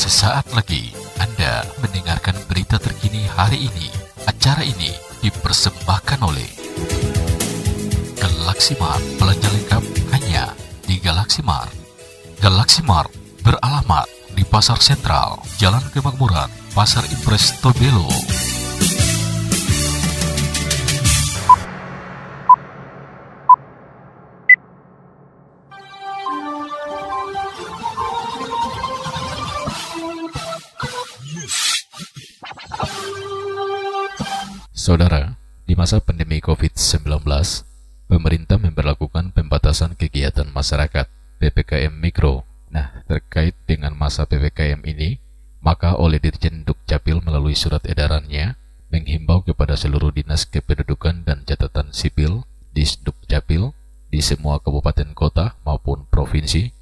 Sesaat lagi Anda mendengarkan berita terkini hari ini. Acara ini dipersembahkan oleh Galaxy Mart. Belanja lengkap hanya di Galaxy Mart. Galaxy Mart beralamat di Pasar Sentral, Jalan Kemakmuran, Pasar Impres Tobelo. Saudara, di masa pandemi COVID-19, pemerintah memberlakukan pembatasan kegiatan masyarakat PPKM Mikro. Nah, terkait dengan masa PPKM ini, maka oleh Dirjen Dukcapil melalui surat edarannya menghimbau kepada seluruh dinas kependudukan dan catatan sipil di Dukcapil di semua kabupaten kota maupun provinsi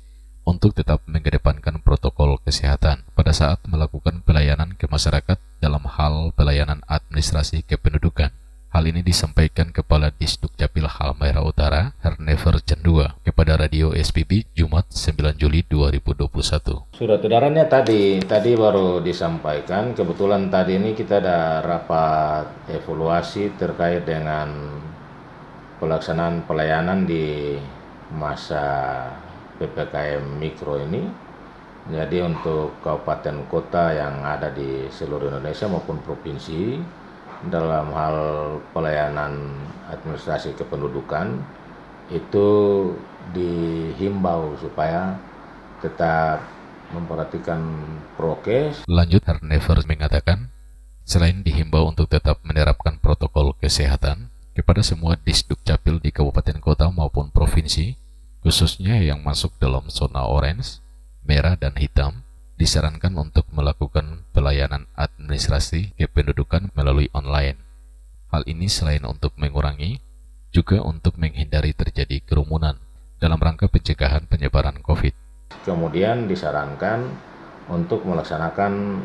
untuk tetap mengedepankan protokol kesehatan pada saat melakukan pelayanan ke masyarakat dalam hal pelayanan administrasi kependudukan. Hal ini disampaikan Kepala Disdukcapil Halmahera Utara, Hernever Cendua, kepada Radio SPB Jumat 9 Juli 2021. Surat edarannya tadi baru disampaikan. Kebetulan tadi ini kita ada rapat evaluasi terkait dengan pelaksanaan pelayanan di masa PPKM Mikro ini. Jadi untuk kabupaten kota yang ada di seluruh Indonesia maupun provinsi dalam hal pelayanan administrasi kependudukan itu dihimbau supaya tetap memperhatikan prokes. Lanjut, Hernever mengatakan, selain dihimbau untuk tetap menerapkan protokol kesehatan kepada semua Disdukcapil di kabupaten kota maupun provinsi, khususnya yang masuk dalam zona orange, merah, dan hitam, disarankan untuk melakukan pelayanan administrasi kependudukan melalui online. Hal ini selain untuk mengurangi, juga untuk menghindari terjadi kerumunan dalam rangka pencegahan penyebaran COVID. Kemudian disarankan untuk melaksanakan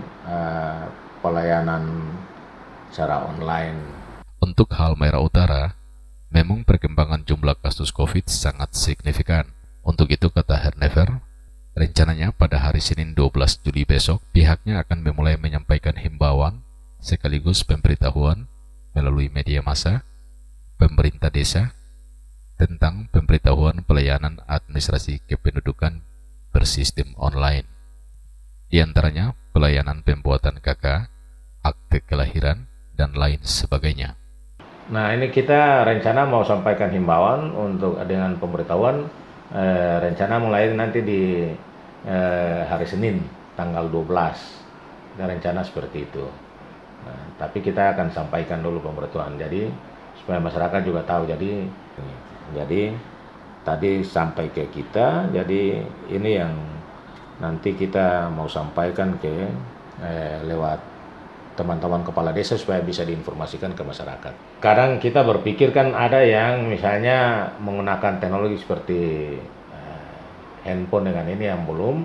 pelayanan secara online. Untuk Halmahera Utara, memang perkembangan jumlah kasus COVID sangat signifikan. Untuk itu, kata Hernever, rencananya pada hari Senin 12 Juli besok, pihaknya akan memulai menyampaikan himbauan sekaligus pemberitahuan melalui media massa, pemerintah desa, tentang pemberitahuan pelayanan administrasi kependudukan bersistem online. Di antaranya pelayanan pembuatan KK, akte kelahiran, dan lain sebagainya. Nah, ini kita rencana mau sampaikan himbauan untuk dengan pemberitahuan rencana mulai nanti di hari Senin tanggal 12. Dan rencana seperti itu. Nah, tapi kita akan sampaikan dulu pemberitahuan, jadi supaya masyarakat juga tahu. Jadi tadi sampai ke kita, jadi ini yang nanti kita mau sampaikan ke lewat teman-teman kepala desa supaya bisa diinformasikan ke masyarakat. Kadang kita berpikir kan ada yang misalnya menggunakan teknologi seperti handphone dengan ini yang belum.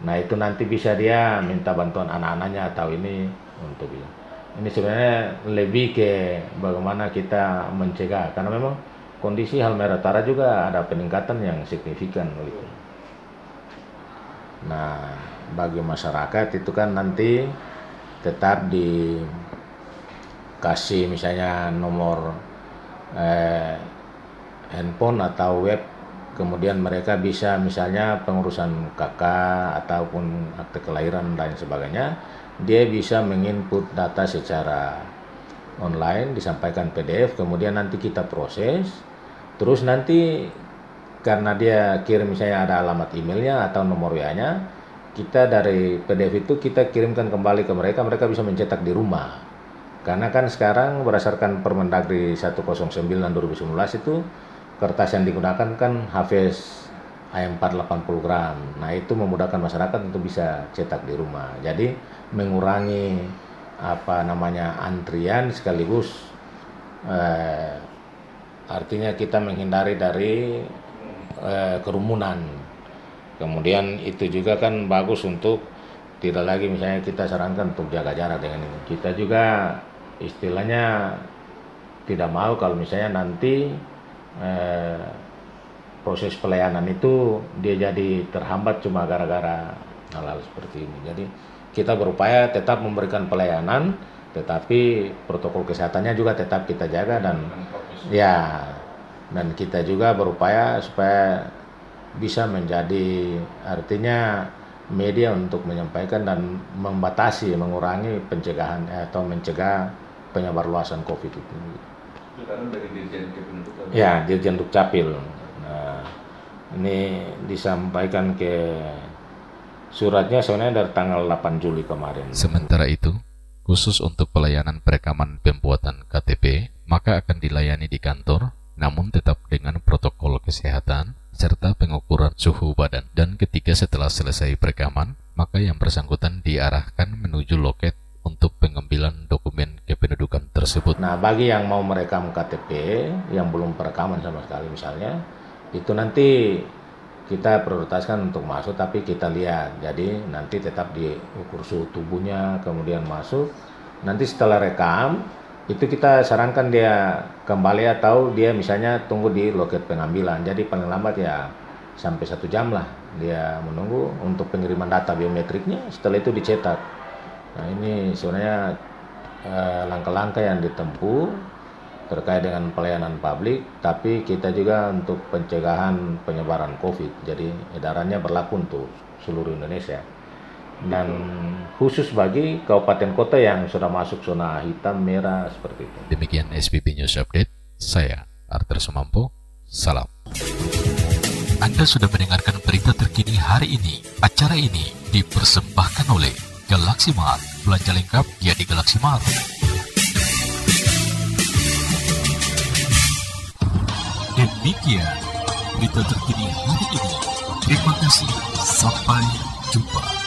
Nah, itu nanti bisa dia minta bantuan anak-anaknya atau ini untuk ini sebenarnya lebih ke bagaimana kita mencegah, karena memang kondisi Halmahera Utara juga ada peningkatan yang signifikan gitu. Nah, bagi masyarakat itu kan nanti tetap dikasih misalnya nomor handphone atau web, kemudian mereka bisa misalnya pengurusan KK ataupun akte kelahiran dan lain sebagainya, dia bisa menginput data secara online, disampaikan PDF, kemudian nanti kita proses, terus nanti karena dia kirim misalnya ada alamat emailnya atau nomor WA-nya, kita dari PDF itu kita kirimkan kembali ke mereka, mereka bisa mencetak di rumah. Karena kan sekarang berdasarkan Permendagri 109/2019 itu kertas yang digunakan kan Hafiz A4 80 gram. Nah, itu memudahkan masyarakat untuk bisa cetak di rumah. Jadi mengurangi antrian sekaligus artinya kita menghindari dari kerumunan. Kemudian itu juga kan bagus untuk tidak lagi misalnya kita sarankan untuk jaga jarak dengan ini. Kita juga istilahnya tidak mau kalau misalnya nanti proses pelayanan itu dia jadi terhambat cuma gara-gara hal-hal seperti ini. Jadi kita berupaya tetap memberikan pelayanan, tetapi protokol kesehatannya juga tetap kita jaga dan kita juga berupaya supaya bisa menjadi artinya media untuk menyampaikan dan membatasi, mengurangi pencegahan atau mencegah penyebarluasan COVID itu. Karena dari Dirjen Kependudukan. Ya, Dirjen Dukcapil. Nah, ini disampaikan ke suratnya sebenarnya dari tanggal 8 Juli kemarin. Sementara itu, khusus untuk pelayanan perekaman pembuatan KTP, maka akan dilayani di kantor, namun tetap dengan protokol kesehatan serta pengukuran suhu badan. Dan ketika setelah selesai perekaman, maka yang bersangkutan diarahkan menuju loket untuk pengambilan dokumen kependudukan tersebut. Nah, bagi yang mau merekam KTP yang belum perekaman sama sekali misalnya, itu nanti kita prioritaskan untuk masuk, tapi kita lihat. Jadi nanti tetap diukur suhu tubuhnya, kemudian masuk. Nanti setelah rekam, itu kita sarankan dia kembali atau dia misalnya tunggu di loket pengambilan. Jadi paling lambat ya sampai 1 jam lah dia menunggu untuk pengiriman data biometriknya, setelah itu dicetak. Nah, ini sebenarnya langkah-langkah yang ditempuh terkait dengan pelayanan publik, tapi kita juga untuk pencegahan penyebaran COVID. Jadi edarannya berlaku untuk seluruh Indonesia. Dan khusus bagi kabupaten kota yang sudah masuk zona hitam, merah, seperti itu. Demikian SPP News Update, saya Arthur Sumampo, salam. Anda sudah mendengarkan berita terkini hari ini. Acara ini dipersembahkan oleh Galaxy Mart. Belanja lengkap ya di Galaxy Mart. Demikian berita terkini hari ini. Terima kasih. Sampai jumpa.